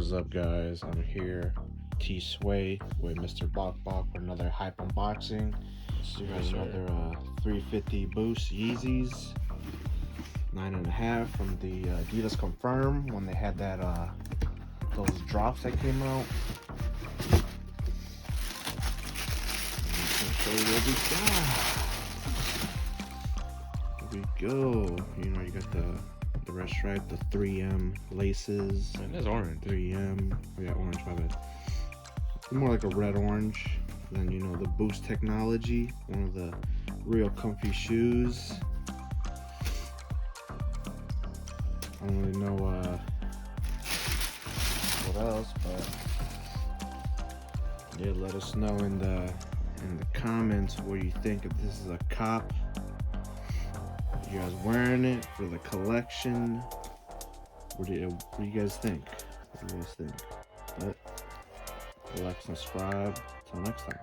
What's up, guys? I'm here, T Sway, with Mr. Bok Bok for another hype unboxing. We got another 350 Boost Yeezys, 9.5 from the Adidas Confirm when they had that those drops that came out. And we can show you what we got. Here we go. You know, you got the red stripe, the 3M laces. Man, that's orange. 3M. Oh yeah, orange, my bad. More like a red orange. Then, you know, the Boost technology, one of the real comfy shoes. I don't really know what else, but yeah, let us know in the comments what you think, if this is a cop. You guys wearing it for the collection? What do you guys think? What do you guys think? But like, subscribe. Till next time.